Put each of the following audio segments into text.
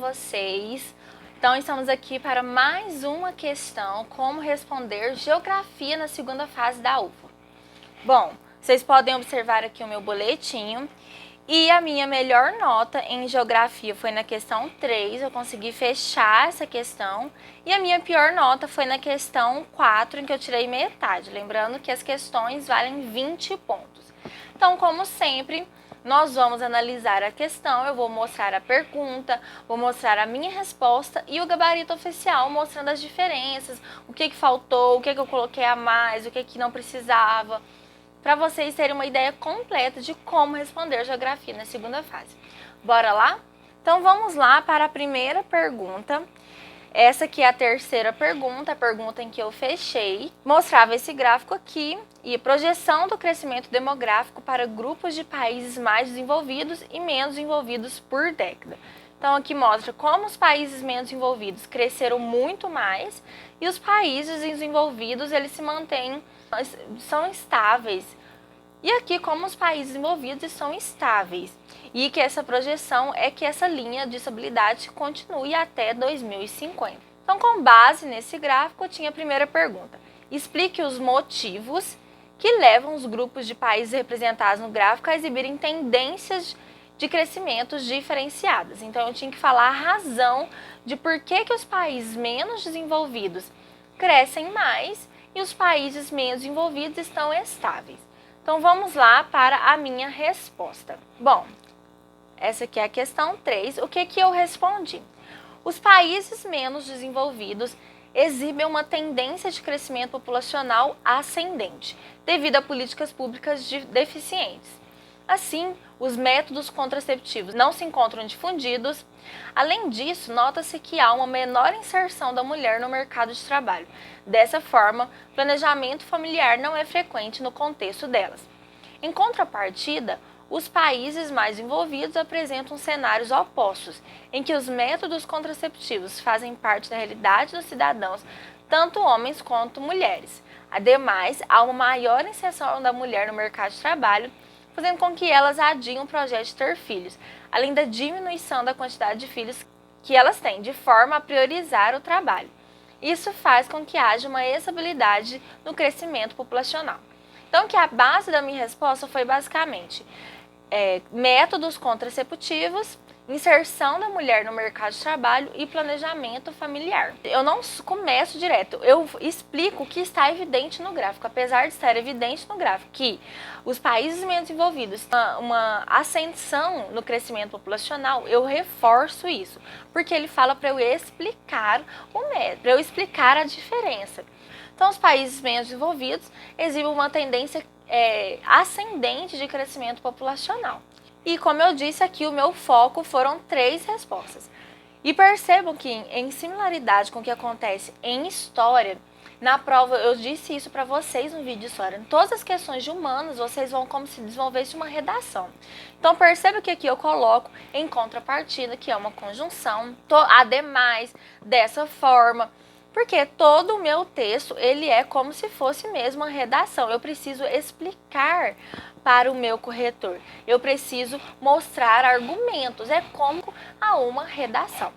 vocês. Então, estamos aqui para mais uma questão, como responder geografia na segunda fase da UFA. Bom, vocês podem observar aqui o meu boletim e a minha melhor nota em geografia foi na questão 3, eu consegui fechar essa questão, e a minha pior nota foi na questão 4, em que eu tirei metade, lembrando que as questões valem 20 pontos. Então, como sempre, nós vamos analisar a questão, eu vou mostrar a pergunta, vou mostrar a minha resposta e o gabarito oficial mostrando as diferenças, o que faltou, o que eu coloquei a mais, o que não precisava, para vocês terem uma ideia completa de como responder geografia na segunda fase. Bora lá? Então vamos lá para a primeira pergunta. Essa aqui é a terceira pergunta, a pergunta em que eu fechei. Mostrava esse gráfico aqui e projeção do crescimento demográfico para grupos de países mais desenvolvidos e menos desenvolvidos por década. Então aqui mostra como os países menos desenvolvidos cresceram muito mais e os países desenvolvidos eles se mantêm, são estáveis. E aqui como os países desenvolvidos são estáveis e que essa projeção é que essa linha de estabilidade continue até 2050. Então, com base nesse gráfico, eu tinha a primeira pergunta. Explique os motivos que levam os grupos de países representados no gráfico a exibirem tendências de crescimento diferenciadas. Então, eu tinha que falar a razão de por que os países menos desenvolvidos crescem mais e os países menos desenvolvidos estão estáveis. Então, vamos lá para a minha resposta. Bom, essa aqui é a questão 3. O que eu respondi? Os países menos desenvolvidos exibem uma tendência de crescimento populacional ascendente, devido a políticas públicas deficientes. Assim, os métodos contraceptivos não se encontram difundidos. Além disso, nota-se que há uma menor inserção da mulher no mercado de trabalho. Dessa forma, planejamento familiar não é frequente no contexto delas. Em contrapartida, os países mais envolvidos apresentam cenários opostos, em que os métodos contraceptivos fazem parte da realidade dos cidadãos, tanto homens quanto mulheres. Ademais, há uma maior inserção da mulher no mercado de trabalho, fazendo com que elas adiem o projeto de ter filhos, além da diminuição da quantidade de filhos que elas têm, de forma a priorizar o trabalho. Isso faz com que haja uma estabilidade no crescimento populacional. Então, que a base da minha resposta foi basicamente métodos contraceptivos, inserção da mulher no mercado de trabalho e planejamento familiar. Eu não começo direto, eu explico o que está evidente no gráfico, apesar de estar evidente no gráfico que os países menos desenvolvidos têm uma ascensão no crescimento populacional, eu reforço isso, porque ele fala para eu explicar o método, para eu explicar a diferença. Então, os países menos desenvolvidos exibem uma tendência ascendente de crescimento populacional. E como eu disse aqui, o meu foco foram 3 respostas. E percebam que, em similaridade com o que acontece em história, na prova eu disse isso para vocês no vídeo de história. Em todas as questões de humanas, vocês vão como se desenvolvesse uma redação. Então perceba que aqui eu coloco em contrapartida, que é uma conjunção, ademais, dessa forma. Porque todo o meu texto, ele é como se fosse mesmo uma redação. Eu preciso explicar para o meu corretor. Eu preciso mostrar argumentos. É como a uma redação.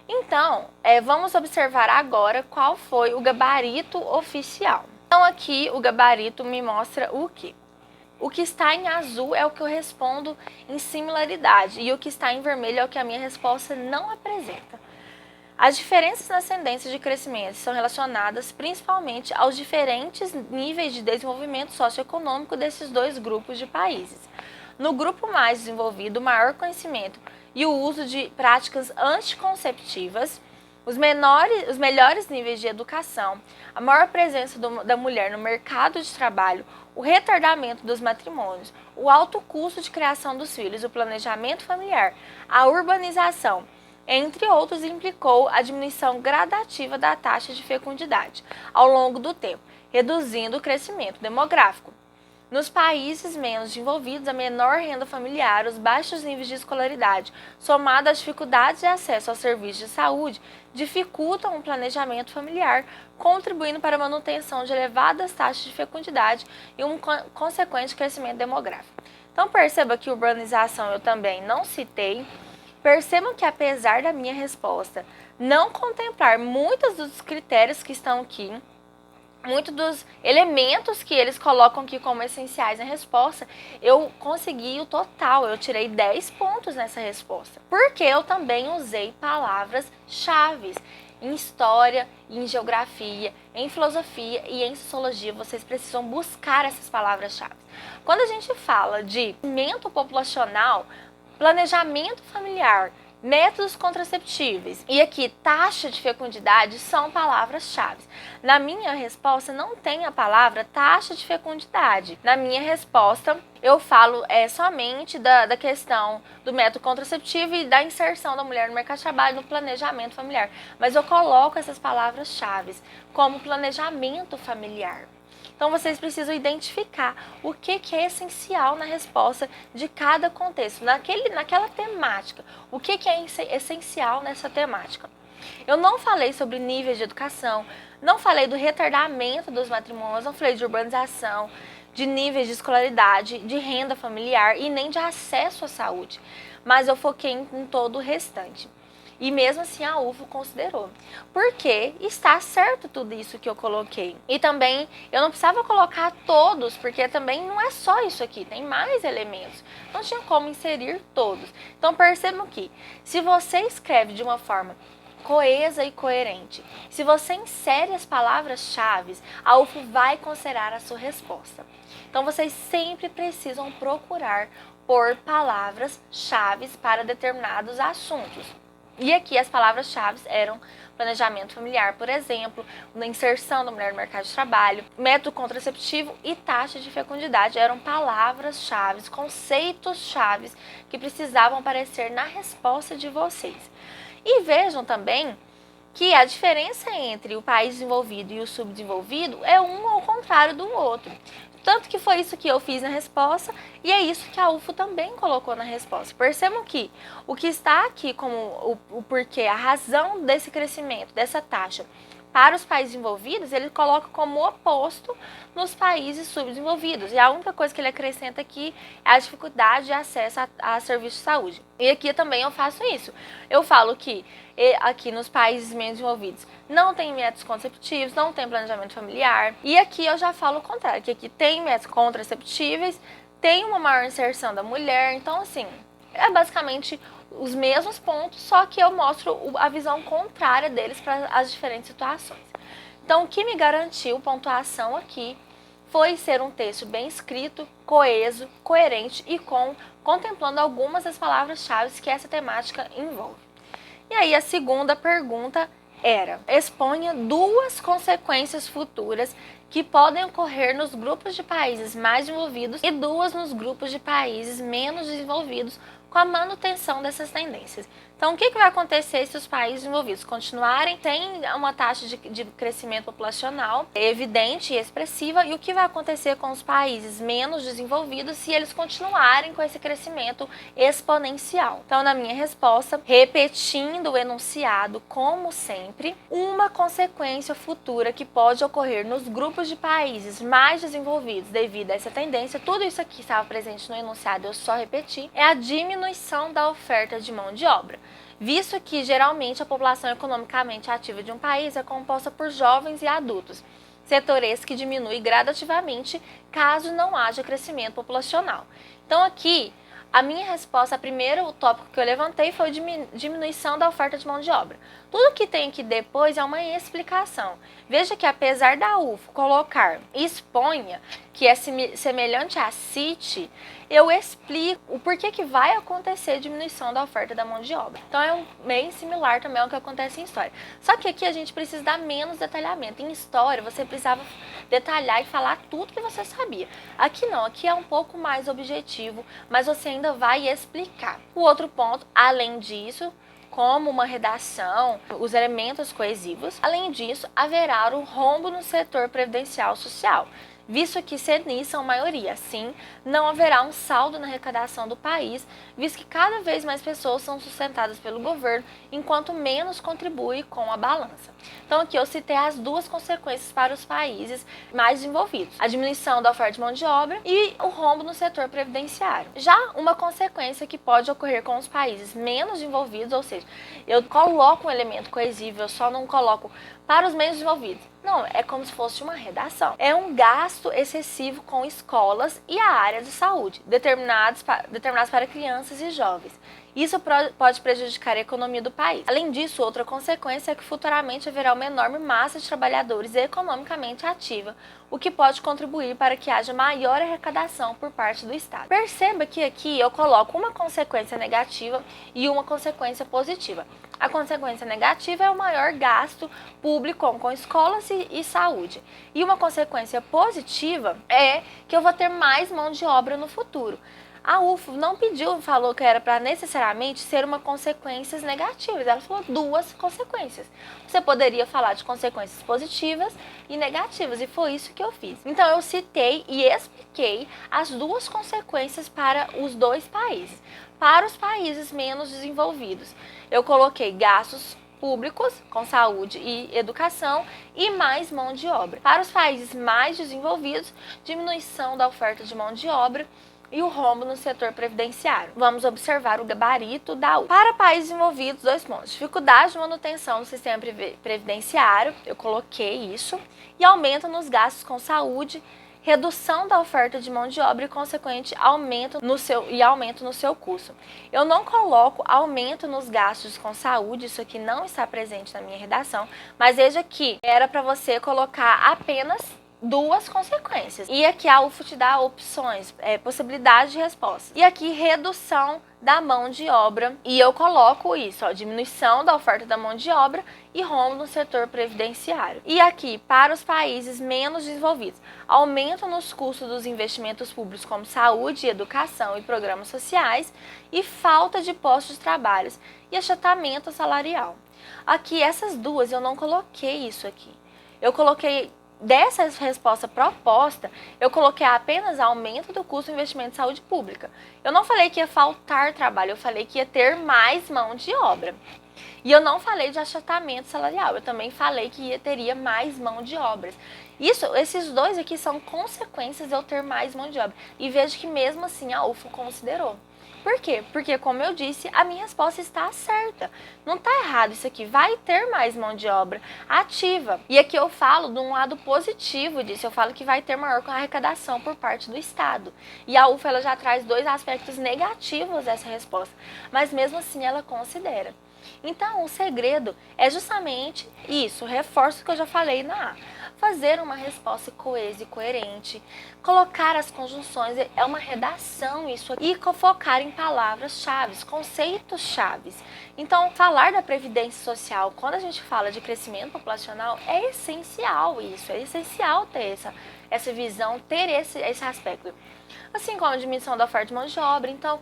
Então, vamos observar agora qual foi o gabarito oficial. Então, aqui o gabarito me mostra o quê? O que está em azul é o que eu respondo em similaridade. E o que está em vermelho é o que a minha resposta não apresenta. As diferenças nas tendências de crescimento são relacionadas principalmente aos diferentes níveis de desenvolvimento socioeconômico desses dois grupos de países. No grupo mais desenvolvido, o maior conhecimento e o uso de práticas anticonceptivas, os melhores níveis de educação, a maior presença da mulher no mercado de trabalho, o retardamento dos matrimônios, o alto custo de criação dos filhos, o planejamento familiar, a urbanização, entre outros, implicou a diminuição gradativa da taxa de fecundidade ao longo do tempo, reduzindo o crescimento demográfico. Nos países menos desenvolvidos, a menor renda familiar, os baixos níveis de escolaridade, somado às dificuldades de acesso aos serviços de saúde, dificultam o planejamento familiar, contribuindo para a manutenção de elevadas taxas de fecundidade e um consequente crescimento demográfico. Então perceba que urbanização eu também não citei. Percebam que apesar da minha resposta não contemplar muitos dos critérios que estão aqui, muitos dos elementos que eles colocam aqui como essenciais na resposta, eu consegui o total, eu tirei 10 pontos nessa resposta. Porque eu também usei palavras-chave. Em história, em geografia, em filosofia e em sociologia, vocês precisam buscar essas palavras-chave. Quando a gente fala de crescimento populacional, planejamento familiar, métodos contraceptíveis e aqui taxa de fecundidade são palavras-chave. Na minha resposta não tem a palavra taxa de fecundidade. Na minha resposta eu falo somente da questão do método contraceptivo e da inserção da mulher no mercado de trabalho, no planejamento familiar. Mas eu coloco essas palavras-chave como planejamento familiar. Então, vocês precisam identificar o que é essencial na resposta de cada contexto, naquela temática. O que é essencial nessa temática. Eu não falei sobre níveis de educação, não falei do retardamento dos matrimônios, não falei de urbanização, de níveis de escolaridade, de renda familiar e nem de acesso à saúde. Mas eu foquei em todo o restante. E mesmo assim a UFO considerou. Porque está certo tudo isso que eu coloquei. E também eu não precisava colocar todos, porque também não é só isso aqui, tem mais elementos. Não tinha como inserir todos. Então percebam que se você escreve de uma forma coesa e coerente, se você insere as palavras-chave, a UFO vai considerar a sua resposta. Então vocês sempre precisam procurar por palavras-chave para determinados assuntos. E aqui as palavras-chave eram planejamento familiar, por exemplo, na inserção da mulher no mercado de trabalho, método contraceptivo e taxa de fecundidade eram palavras-chave, conceitos-chave que precisavam aparecer na resposta de vocês. E vejam também que a diferença entre o país desenvolvido e o subdesenvolvido é um ao contrário do outro. Tanto que foi isso que eu fiz na resposta e é isso que a UFO também colocou na resposta. Percebam que o que está aqui como o porquê, a razão desse crescimento, dessa taxa para os países desenvolvidos, ele coloca como oposto nos países subdesenvolvidos. E a única coisa que ele acrescenta aqui é a dificuldade de acesso a serviços de saúde. E aqui também eu faço isso. Eu falo que aqui nos países menos desenvolvidos não tem métodos contraceptivos, não tem planejamento familiar. E aqui eu já falo o contrário, que aqui tem métodos contraceptíveis, tem uma maior inserção da mulher. Então, assim, é basicamente os mesmos pontos, só que eu mostro a visão contrária deles para as diferentes situações. Então, o que me garantiu pontuação aqui foi ser um texto bem escrito, coeso, coerente e contemplando algumas das palavras-chave que essa temática envolve. E aí a segunda pergunta era: exponha 2 consequências futuras que podem ocorrer nos grupos de países mais desenvolvidos e 2 nos grupos de países menos desenvolvidos com a manutenção dessas tendências. Então, o que vai acontecer se os países desenvolvidos continuarem sem uma taxa de crescimento populacional evidente e expressiva, e o que vai acontecer com os países menos desenvolvidos se eles continuarem com esse crescimento exponencial? Então, na minha resposta, repetindo o enunciado como sempre, uma consequência futura que pode ocorrer nos grupos de países mais desenvolvidos devido a essa tendência, tudo isso aqui estava presente no enunciado, eu só repeti, é a diminuição da oferta de mão de obra, visto que geralmente a população economicamente ativa de um país é composta por jovens e adultos, setor esse que diminui gradativamente caso não haja crescimento populacional. Então aqui, a minha resposta, a primeiro tópico que eu levantei foi diminuição da oferta de mão de obra. Tudo que tem aqui depois é uma explicação. Veja que apesar da UFO colocar exponha, que é semelhante a cite, eu explico o porquê que vai acontecer diminuição da oferta da mão de obra. Então é bem similar também ao que acontece em história. Só que aqui a gente precisa dar menos detalhamento. Em história você precisava detalhar e falar tudo que você sabia. Aqui não, aqui é um pouco mais objetivo, mas você ainda vai explicar. O outro ponto, além disso, como uma redação, os elementos coesivos. Além disso, haverá um rombo no setor previdencial social. visto que se são maioria. Assim, não haverá um saldo na arrecadação do país, visto que cada vez mais pessoas são sustentadas pelo governo, enquanto menos contribui com a balança. Então aqui eu citei as duas consequências para os países mais desenvolvidos: a diminuição da oferta de mão de obra e o rombo no setor previdenciário. Já uma consequência que pode ocorrer com os países menos desenvolvidos, ou seja, eu coloco um elemento coesível, eu só não coloco para os menos desenvolvidos. Não, é como se fosse uma redação. É um gasto excessivo com escolas e a área de saúde, determinados para crianças e jovens. Isso pode prejudicar a economia do país. Além disso, outra consequência é que futuramente haverá uma enorme massa de trabalhadores economicamente ativa, o que pode contribuir para que haja maior arrecadação por parte do Estado. Perceba que aqui eu coloco uma consequência negativa e uma consequência positiva. A consequência negativa é o maior gasto público com escolas e saúde. E uma consequência positiva é que eu vou ter mais mão de obra no futuro. A UFO não falou que era para necessariamente ser uma consequências negativas. Ela falou duas consequências. Você poderia falar de consequências positivas e negativas, e foi isso que eu fiz. Então eu citei e expliquei as duas consequências para os dois países. Para os países menos desenvolvidos, eu coloquei gastos públicos com saúde e educação e mais mão de obra. Para os países mais desenvolvidos, diminuição da oferta de mão de obra e o rombo no setor previdenciário. Vamos observar o gabarito da UFO. Para países desenvolvidos, 2 pontos. Dificuldade de manutenção do sistema previdenciário, eu coloquei isso, e aumento nos gastos com saúde, redução da oferta de mão de obra e consequente aumento no seu custo. Eu não coloco aumento nos gastos com saúde, isso aqui não está presente na minha redação, mas veja que era para você colocar apenas duas consequências. E aqui a UFO te dá opções, possibilidade de respostas. E aqui redução da mão de obra. E eu coloco isso, ó, diminuição da oferta da mão de obra e rombo no setor previdenciário. E aqui, para os países menos desenvolvidos, aumento nos custos dos investimentos públicos como saúde, educação e programas sociais e falta de postos de trabalho e achatamento salarial. Aqui, essas duas, eu não coloquei isso aqui. Eu coloquei dessa resposta proposta, eu coloquei apenas aumento do custo do investimento em saúde pública. Eu não falei que ia faltar trabalho, eu falei que ia ter mais mão de obra. E eu não falei de achatamento salarial, eu também falei que teria mais mão de obras. Esses dois aqui são consequências de eu ter mais mão de obra. E vejo que mesmo assim a UFO considerou. Por quê? Porque, como eu disse, a minha resposta está certa. Não está errado isso aqui. Vai ter mais mão de obra ativa. E aqui eu falo de um lado positivo disso. Eu falo que vai ter maior arrecadação por parte do Estado. E a UFO ela já traz dois aspectos negativos dessa resposta. Mas mesmo assim ela considera. Então, o segredo é justamente isso. Reforço o que eu já falei na A. Fazer uma resposta coesa e coerente, colocar as conjunções, é uma redação isso aqui, e focar em palavras-chave, conceitos-chave. Então, falar da previdência social, quando a gente fala de crescimento populacional, é essencial isso, é essencial ter essa visão, ter esse aspecto. Assim como a diminuição da oferta de mão de obra. Então,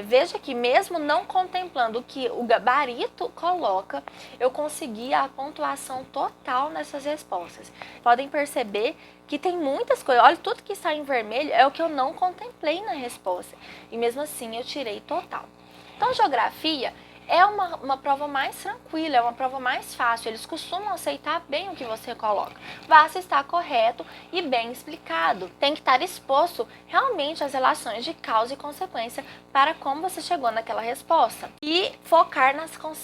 veja que mesmo não contemplando o que o gabarito coloca, eu consegui a pontuação total nessas respostas. Podem perceber que tem muitas coisas. Olha, tudo que está em vermelho é o que eu não contemplei na resposta. E mesmo assim eu tirei total. Então, geografia é uma prova mais tranquila, é uma prova mais fácil. Eles costumam aceitar bem o que você coloca. Basta estar correto e bem explicado. Tem que estar exposto realmente às relações de causa e consequência para como você chegou naquela resposta. E focar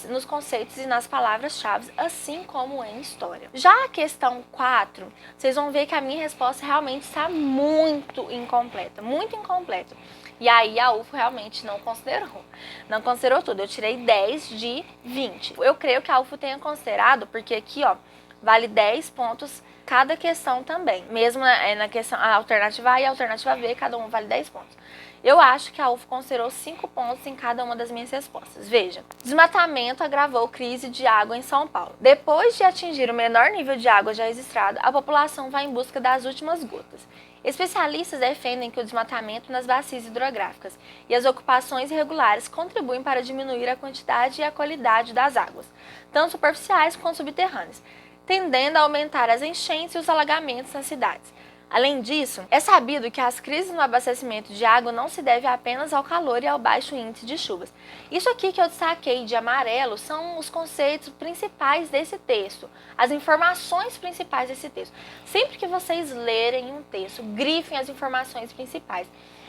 nos conceitos e nas palavras-chave, assim como em história. Já a questão 4, vocês vão ver que a minha resposta realmente está muito incompleta, muito incompleta. E aí a UFO realmente não considerou tudo. Eu tirei 10 de 20. Eu creio que a UFO tenha considerado, porque aqui, ó, vale 10 pontos cada questão também. Mesmo na questão, a alternativa A e a alternativa B, cada um vale 10 pontos. Eu acho que a UFO considerou 5 pontos em cada uma das minhas respostas. Veja, desmatamento agravou crise de água em São Paulo. Depois de atingir o menor nível de água já registrado, a população vai em busca das últimas gotas. Especialistas defendem que o desmatamento nas bacias hidrográficas e as ocupações irregulares contribuem para diminuir a quantidade e a qualidade das águas, tanto superficiais quanto subterrâneas, tendendo a aumentar as enchentes e os alagamentos nas cidades. Além disso, é sabido que as crises no abastecimento de água não se devem apenas ao calor e ao baixo índice de chuvas. Isso aqui que eu destaquei de amarelo são os conceitos principais desse texto, as informações principais desse texto. Sempre que vocês lerem um texto, grifem as informações principais,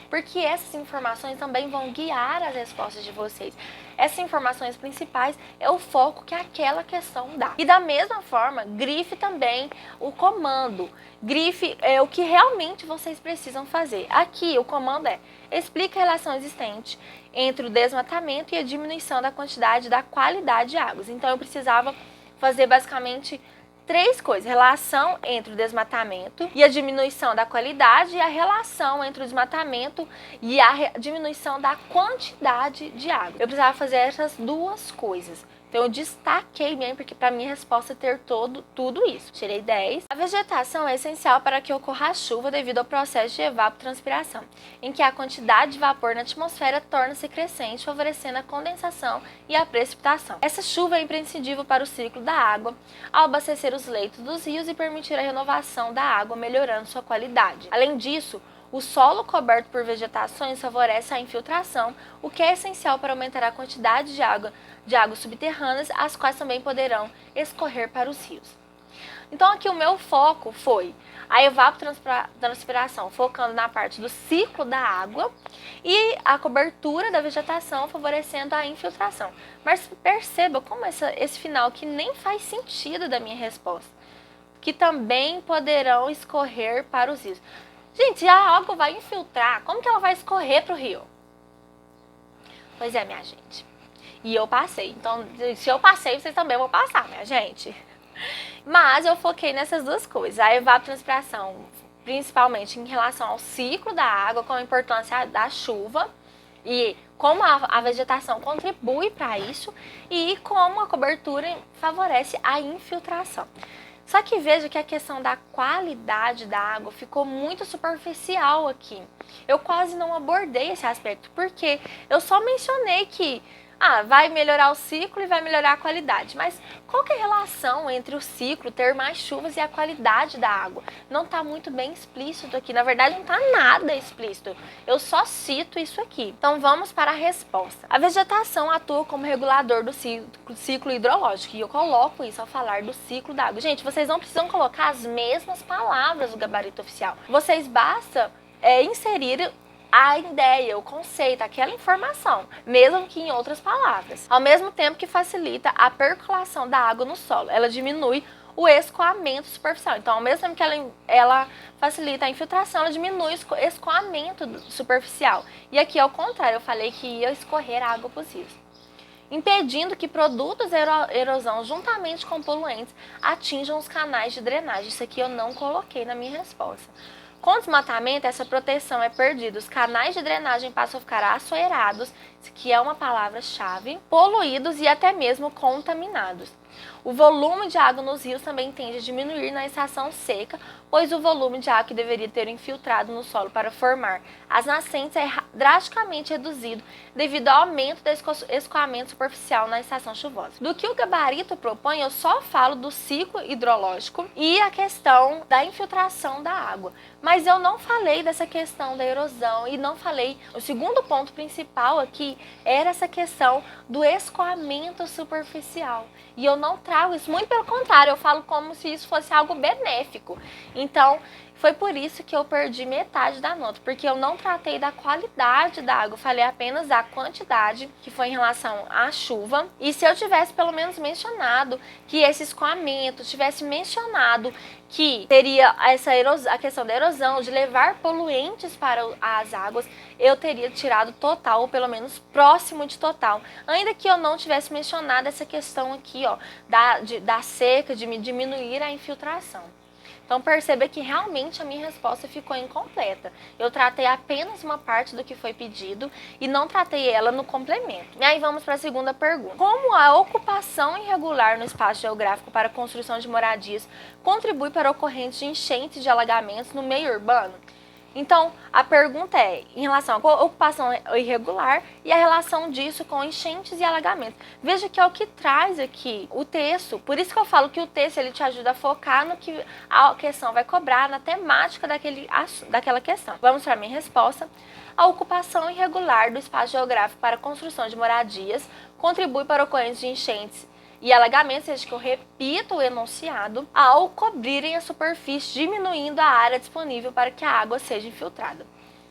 porque essas informações também vão guiar as respostas de vocês. Essas informações principais é o foco que aquela questão dá. E da mesma forma, grife também o comando. Grife o que realmente vocês precisam fazer. Aqui o comando explica a relação existente entre o desmatamento e a diminuição da quantidade e da qualidade de águas. Então eu precisava fazer basicamente 3 coisas: relação entre o desmatamento e a diminuição da qualidade, e a relação entre o desmatamento e a diminuição da quantidade de água. Eu precisava fazer essas 2 coisas. Então eu destaquei bem, porque para minha resposta ter tudo isso. Tirei 10. A vegetação é essencial para que ocorra a chuva devido ao processo de evapotranspiração, em que a quantidade de vapor na atmosfera torna-se crescente, favorecendo a condensação e a precipitação. Essa chuva é imprescindível para o ciclo da água, ao abastecer os leitos dos rios e permitir a renovação da água, melhorando sua qualidade. Além disso, o solo coberto por vegetações favorece a infiltração, o que é essencial para aumentar a quantidade de águas subterrâneas, as quais também poderão escorrer para os rios. Então aqui o meu foco foi a evapotranspiração, focando na parte do ciclo da água, e a cobertura da vegetação, favorecendo a infiltração. Mas perceba como esse final que nem faz sentido da minha resposta, que também poderão escorrer para os rios. Gente, a água vai infiltrar, como que ela vai escorrer para o rio? Pois é, minha gente. E eu passei, então se eu passei, vocês também vão passar, minha gente. Mas eu foquei nessas 2 coisas, a evapotranspiração, principalmente em relação ao ciclo da água, com a importância da chuva, e como a vegetação contribui para isso, e como a cobertura favorece a infiltração. Só que veja que a questão da qualidade da água ficou muito superficial aqui. Eu quase não abordei esse aspecto, porque eu só mencionei que vai melhorar o ciclo e vai melhorar a qualidade. Mas qual que é a relação entre o ciclo, ter mais chuvas, e a qualidade da água? Não está muito bem explícito aqui. Na verdade, não está nada explícito. Eu só cito isso aqui. Então, vamos para a resposta. A vegetação atua como regulador do ciclo hidrológico. E eu coloco isso ao falar do ciclo da água. Gente, vocês não precisam colocar as mesmas palavras no gabarito oficial. Vocês basta inserir a ideia, o conceito, aquela informação, mesmo que em outras palavras. Ao mesmo tempo que facilita a percolação da água no solo, ela diminui o escoamento superficial. Então, ao mesmo tempo que ela facilita a infiltração, ela diminui o escoamento superficial. E aqui, ao contrário, eu falei que ia escorrer água para os rios, impedindo que produtos de erosão, juntamente com poluentes, atinjam os canais de drenagem. Isso aqui eu não coloquei na minha resposta. Com o desmatamento, essa proteção é perdida. Os canais de drenagem passam a ficar assoeirados, que é uma palavra-chave, poluídos e até mesmo contaminados. O volume de água nos rios também tende a diminuir na estação seca, pois o volume de água que deveria ter infiltrado no solo para formar as nascentes é drasticamente reduzido devido ao aumento do escoamento superficial na estação chuvosa. Do que o gabarito propõe, eu só falo do ciclo hidrológico e a questão da infiltração da água. Mas eu não falei dessa questão da erosão e não falei... O segundo ponto principal aqui era essa questão do escoamento superficial. E eu não trago isso, muito pelo contrário, eu falo como se isso fosse algo benéfico. Então, foi por isso que eu perdi metade da nota, porque eu não tratei da qualidade da água, eu falei apenas da quantidade, que foi em relação à chuva. E se eu tivesse pelo menos mencionado que esse escoamento, tivesse mencionado que teria a questão da erosão, de levar poluentes para as águas, eu teria tirado total, ou pelo menos próximo de total. Ainda que eu não tivesse mencionado essa questão aqui, ó, da seca, de diminuir a infiltração. Então perceba que realmente a minha resposta ficou incompleta. Eu tratei apenas uma parte do que foi pedido e não tratei ela no complemento. E aí vamos para a segunda pergunta. Como a ocupação irregular no espaço geográfico para a construção de moradias contribui para a ocorrência de enchentes de alagamentos no meio urbano? Então, a pergunta é em relação à ocupação irregular e a relação disso com enchentes e alagamentos. Veja que é o que traz aqui o texto. Por isso que eu falo que o texto ele te ajuda a focar no que a questão vai cobrar, na temática daquela questão. Vamos para a minha resposta. A ocupação irregular do espaço geográfico para a construção de moradias contribui para a ocorrência de enchentes e alagamentos, desde que eu repito o enunciado, ao cobrirem a superfície, diminuindo a área disponível para que a água seja infiltrada.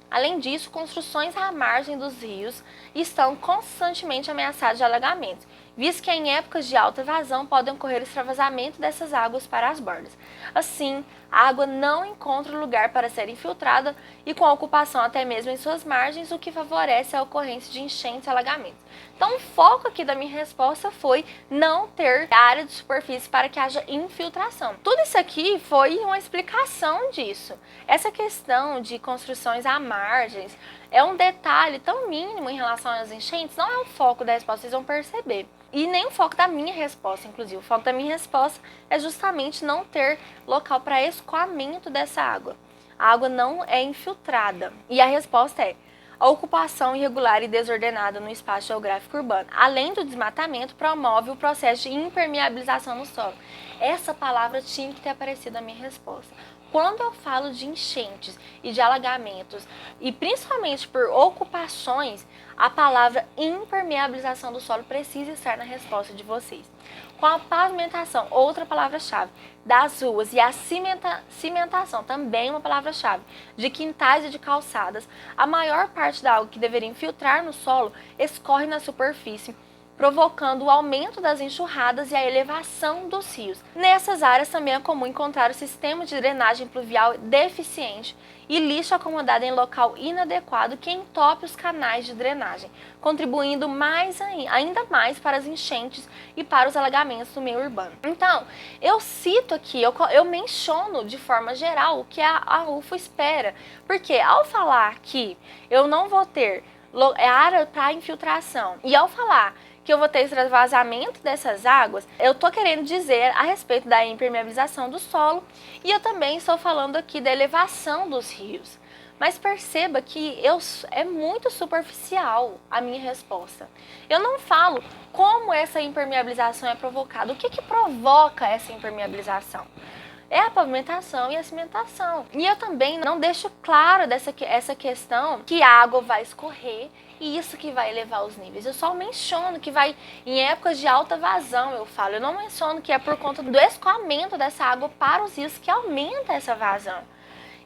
Além disso, construções à margem dos rios estão constantemente ameaçadas de alagamentos, visto que em épocas de alta vazão podem ocorrer extravasamento dessas águas para as bordas. Assim, a água não encontra lugar para ser infiltrada e com a ocupação até mesmo em suas margens, o que favorece a ocorrência de enchentes e alagamentos. Então, o foco aqui da minha resposta foi não ter área de superfície para que haja infiltração. Tudo isso aqui foi uma explicação disso. Essa questão de construções à margens é um detalhe tão mínimo em relação às enchentes, não é o foco da resposta, vocês vão perceber. E nem o foco da minha resposta, inclusive. O foco da minha resposta é justamente não ter local para escoamento dessa água. A água não é infiltrada. E a resposta é: a ocupação irregular e desordenada no espaço geográfico urbano, além do desmatamento, promove o processo de impermeabilização no solo. Essa palavra tinha que ter aparecido na minha resposta. Quando eu falo de enchentes e de alagamentos, e principalmente por ocupações, a palavra impermeabilização do solo precisa estar na resposta de vocês. Com a pavimentação, outra palavra-chave, das ruas, e a cimentação, também uma palavra-chave, de quintais e de calçadas, a maior parte da água que deveria infiltrar no solo escorre na superfície, provocando o aumento das enxurradas e a elevação dos rios. Nessas áreas também é comum encontrar o sistema de drenagem pluvial deficiente e lixo acomodado em local inadequado que entope os canais de drenagem, contribuindo ainda mais para as enchentes e para os alagamentos do meio urbano. Então, eu cito aqui, eu menciono de forma geral o que a UFO espera, porque ao falar que eu não vou ter área para infiltração e ao falar que eu vou ter extravasamento dessas águas, eu estou querendo dizer a respeito da impermeabilização do solo e eu também estou falando aqui da elevação dos rios. Mas perceba que é muito superficial a minha resposta. Eu não falo como essa impermeabilização é provocada, o que provoca essa impermeabilização. É a pavimentação e a cimentação. E eu também não deixo claro essa questão que a água vai escorrer e isso que vai elevar os níveis. Eu só menciono que vai, em épocas de alta vazão, eu não menciono que é por conta do escoamento dessa água para os rios que aumenta essa vazão.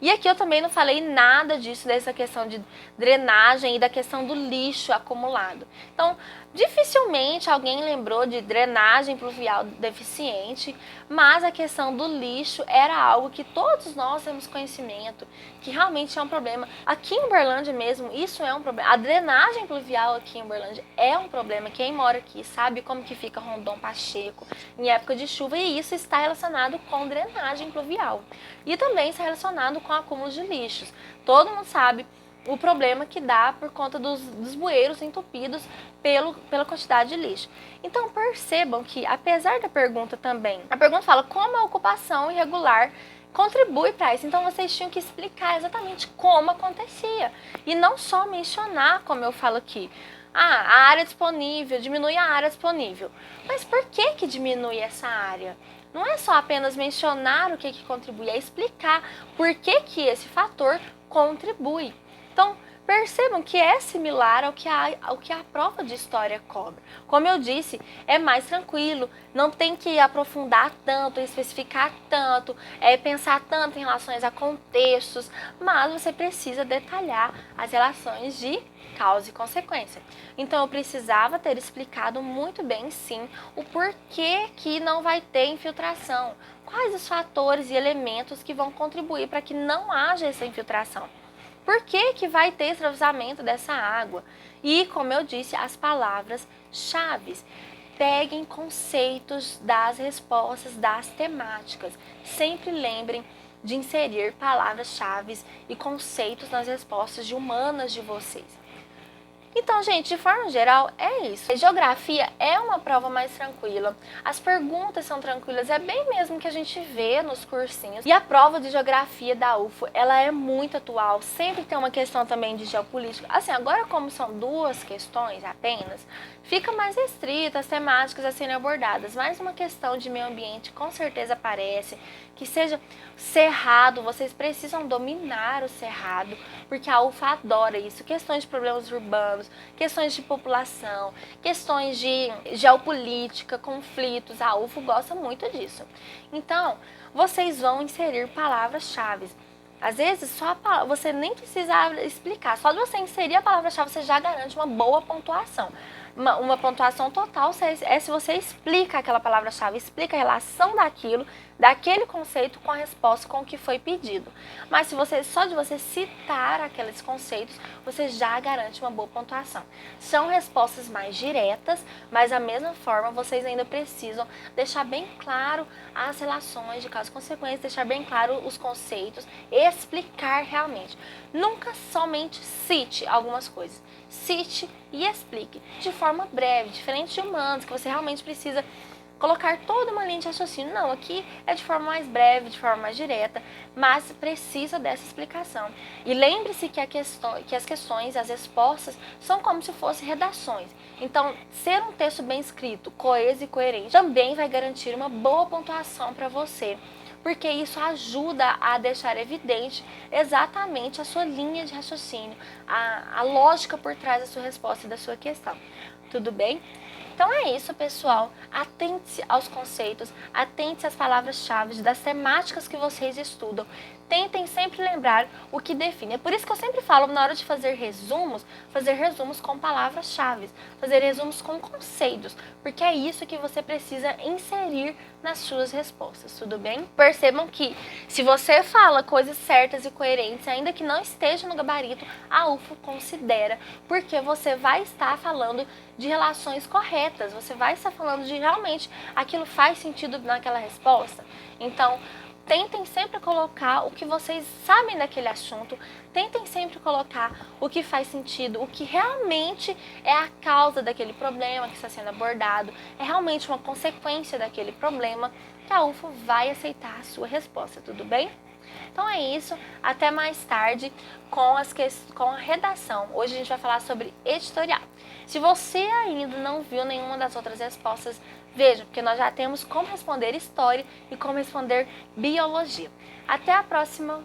E aqui eu também não falei nada disso, dessa questão de drenagem e da questão do lixo acumulado. Então, dificilmente alguém lembrou de drenagem pluvial deficiente, mas a questão do lixo era algo que todos nós temos conhecimento, que realmente é um problema. Aqui em Uberlândia mesmo, isso é um problema. A drenagem pluvial aqui em Uberlândia é um problema. Quem mora aqui sabe como que fica Rondon Pacheco em época de chuva, e isso está relacionado com drenagem pluvial. E também está relacionado com acúmulo de lixos. Todo mundo sabe o problema que dá por conta dos bueiros entupidos pela quantidade de lixo. Então percebam que, apesar da pergunta também, a pergunta fala como a ocupação irregular contribui para isso. Então vocês tinham que explicar exatamente como acontecia e não só mencionar, como eu falo aqui, a área disponível, diminui a área disponível. Mas por que diminui essa área? Não é só apenas mencionar o que contribui, é explicar por que esse fator contribui. Então, percebam que é similar ao que a prova de história cobra. Como eu disse, é mais tranquilo, não tem que aprofundar tanto, especificar tanto, pensar tanto em relações a contextos, mas você precisa detalhar as relações de causa e consequência. Então eu precisava ter explicado muito bem, sim, o porquê que não vai ter infiltração, quais os fatores e elementos que vão contribuir para que não haja essa infiltração. Por que vai ter extravasamento dessa água? E, como eu disse, as palavras-chave. Peguem conceitos das respostas das temáticas. Sempre lembrem de inserir palavras-chave e conceitos nas respostas de humanas de vocês. Então, gente, de forma geral, é isso. A geografia é uma prova mais tranquila. As perguntas são tranquilas, é bem mesmo que a gente vê nos cursinhos. E a prova de geografia da UFO, ela é muito atual. Sempre tem uma questão também de geopolítica. Assim, agora como são duas questões apenas, fica mais restrita as temáticas a serem abordadas. Mas uma questão de meio ambiente com certeza aparece. Que seja cerrado, vocês precisam dominar o cerrado, porque a UFA adora isso. Questões de problemas urbanos, questões de população, questões de geopolítica, conflitos, a UFO gosta muito disso. Então, vocês vão inserir palavras-chave. Às vezes, você nem precisa explicar, só de você inserir a palavra-chave você já garante uma boa pontuação. Uma pontuação total é se você explica aquela palavra-chave, explica a relação daquele conceito com a resposta com o que foi pedido. Mas se você só de você citar aqueles conceitos, você já garante uma boa pontuação. São respostas mais diretas, mas da mesma forma vocês ainda precisam deixar bem claro as relações de causa e consequência, deixar bem claro os conceitos, explicar realmente. Nunca somente cite algumas coisas. Cite e explique de forma breve, diferente de humanos, que você realmente precisa colocar toda uma linha de raciocínio. Não, aqui é de forma mais breve, de forma mais direta, mas precisa dessa explicação. E lembre-se que as questões, as respostas, são como se fossem redações. Então, ser um texto bem escrito, coeso e coerente, também vai garantir uma boa pontuação para você, porque isso ajuda a deixar evidente exatamente a sua linha de raciocínio, a lógica por trás da sua resposta e da sua questão. Tudo bem? Então é isso, pessoal. Atente-se aos conceitos, atente-se às palavras-chave das temáticas que vocês estudam. Tentem sempre lembrar o que define. É por isso que eu sempre falo, na hora de fazer resumos com palavras-chave, fazer resumos com conceitos, porque é isso que você precisa inserir nas suas respostas, tudo bem? Percebam que se você fala coisas certas e coerentes, ainda que não esteja no gabarito, a UFO considera, porque você vai estar falando de relações corretas, você vai estar falando de realmente aquilo faz sentido naquela resposta. Então, tentem sempre colocar o que vocês sabem daquele assunto, tentem sempre colocar o que faz sentido, o que realmente é a causa daquele problema que está sendo abordado, é realmente uma consequência daquele problema, que a UFO vai aceitar a sua resposta, tudo bem? Então é isso, até mais tarde com a redação. Hoje a gente vai falar sobre editorial. Se você ainda não viu nenhuma das outras respostas, veja, porque nós já temos como responder história e como responder biologia. Até a próxima!